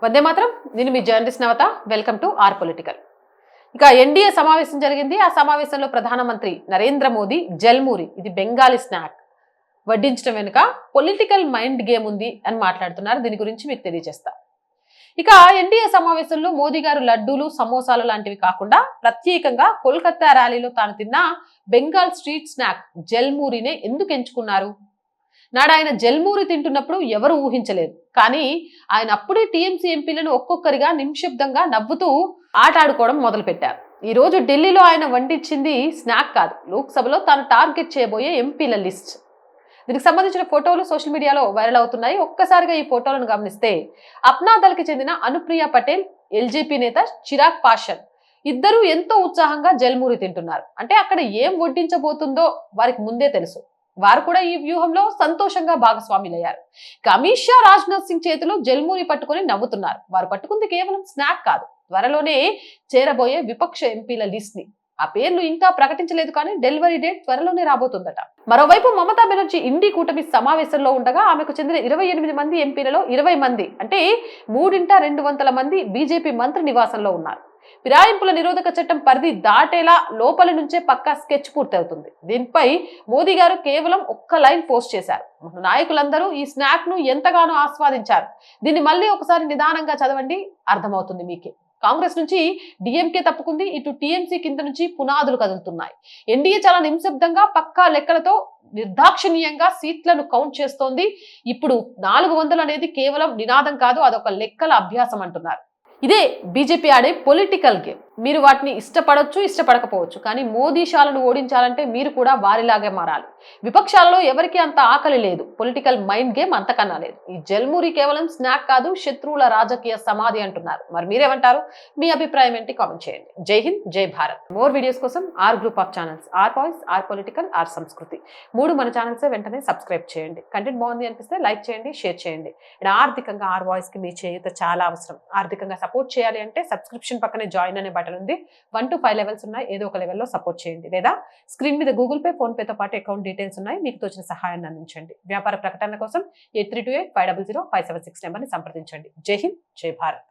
వందే మాత్రం. నేను మీ journalist Navata. Welcome to R political. ఇక ఎన్డీఏ సమావేశం జరిగింది. ఆ సమావేశంలో ప్రధానమంత్రి నరేంద్ర మోదీ జల్మూరి, ఇది బెంగాలీ స్నాక్, వడ్డించడం వెనుక పొలిటికల్ మైండ్ గేమ్ ఉంది అని మాట్లాడుతున్నారు. దీని గురించి మీకు తెలియజేస్తా. ఇక ఎన్డీఏ సమావేశంలో మోదీ గారు లడ్డూలు, సమోసాలు లాంటివి కాకుండా ప్రత్యేకంగా కోల్కతా ర్యాలీలో తాను తిన్న బెంగాల్ స్ట్రీట్ స్నాక్ జల్మూరినే ఎందుకు ఎంచుకున్నారు? నాడు ఆయన జల్మూరి తింటున్నప్పుడు ఎవరు ఊహించలేదు. కానీ ఆయన అప్పుడే టీఎంసీ ఎంపీలను ఒక్కొక్కరిగా నిశ్శబ్దంగా నవ్వుతూ ఆటాడుకోవడం మొదలు పెట్టారు. ఈ రోజు ఢిల్లీలో ఆయన వండించింది స్నాక్ కాదు, లోక్సభలో తాను టార్గెట్ చేయబోయే ఎంపీల లిస్ట్. దీనికి సంబంధించిన ఫోటోలు సోషల్ మీడియాలో వైరల్ అవుతున్నాయి. ఒక్కసారిగా ఈ ఫోటోలను గమనిస్తే అప్నాదల్కి చెందిన అనుప్రియ పటేల్, ఎల్జేపీ నేత చిరాగ్ పాషాన్ ఇద్దరూ ఎంతో ఉత్సాహంగా జల్మూరి తింటున్నారు. అంటే అక్కడ ఏం వడ్డించబోతుందో వారికి ముందే తెలుసు. వారు కూడా ఈ వ్యూహంలో సంతోషంగా భాగస్వాములయ్యారు. అమిత్ షా, రాజ్నాథ్ సింగ్ చేతిలో జల్మూరి పట్టుకుని నవ్వుతున్నారు. వారు పట్టుకుంది కేవలం స్నాక్ కాదు, త్వరలోనే చేరబోయే విపక్ష ఎంపీల లిస్ట్ ని. ఆ పేర్లు ఇంకా ప్రకటించలేదు, కానీ డెలివరీ డేట్ త్వరలోనే రాబోతుందట. మరోవైపు మమతా బెనర్జీ ఇండి కూటమి సమావేశంలో ఉండగా ఆమెకు చెందిన 28 మంది ఎంపీలలో 20 మంది, అంటే 3/200 మంది బీజేపీ మంత్రి నివాసంలో ఉన్నారు. ఫిరాయింపుల నిరోధక చట్టం పరిధి దాటేలా లోపలి నుంచే పక్కా స్కెచ్ పూర్తవుతుంది. దీనిపై మోదీ గారు కేవలం ఒక్క లైన్ పోస్ట్ చేశారు. నాయకులందరూ ఈ స్నాక్ ను ఎంతగానో ఆస్వాదించారు. దీన్ని మళ్ళీ ఒకసారి నిదానంగా చదవండి, అర్థమవుతుంది మీకే. కాంగ్రెస్ నుంచి డిఎంకే తప్పుకుంది, ఇటు టీఎంసీ కింద నుంచి పునాదులు కదులుతున్నాయి. ఎన్డీఏ చాలా నిశ్శబ్దంగా పక్కా లెక్కలతో నిర్దాక్షిణ్యంగా సీట్లను కౌంట్ చేస్తోంది. ఇప్పుడు 400 అనేది కేవలం నినాదం కాదు, అదొక లెక్కల అభ్యాసం అంటున్నారు. ఇదే బీజేపీ ఆడే పొలిటికల్ గేమ్. మీరు వాటిని ఇష్టపడొచ్చు, ఇష్టపడకపోవచ్చు, కానీ మోదీ షాలను ఓడించాలంటే మీరు కూడా వారిలాగే మారాలి. విపక్షాలలో ఎవరికి అంత ఆకలి లేదు, పొలిటికల్ మైండ్ గేమ్ అంతకన్నా లేదు. ఈ జల్మూరి కేవలం స్నాక్ కాదు, శత్రువుల రాజకీయ సమాధి అంటున్నారు. మరి మీరేమంటారు? మీ అభిప్రాయం ఏంటి? కామెంట్ చేయండి. జై హింద్, జై భారత్. మోర్ వీడియోస్ కోసం R group of channels, R voice, R political, R Sanskriti 3 మన ఛానల్స్ వెంటనే సబ్స్క్రైబ్ చేయండి. కంటెంట్ బాగుంది అనిపిస్తే లైక్ చేయండి, షేర్ చేయండి. ఆర్థికంగా ఆర్ వాయిస్ కి మీ చేయూత చాలా అవసరం. ఆర్థికంగా సపోర్ట్ చేయాలి అంటే సబ్స్క్రిప్షన్ పక్కనే జాయిన్ అనే బటన్ ఉంది. 1 to 5 లెవెల్స్ ఉన్నాయి. ఏదో ఒక లెవెల్లో సపోర్ట్ చేయండి, లేదా స్క్రీన్ మీద గూగుల్ పే, ఫోన్ పేతో పాటు అకౌంట్ డీటెయిల్స్ ఉన్నాయి. మీకు తోచిన సహాయాన్ని అందించండి. వ్యాపార ప్రకటన కోసం 8328500576 నెంబర్ని సంప్రదించండి. జై హింద్, జై భారత్.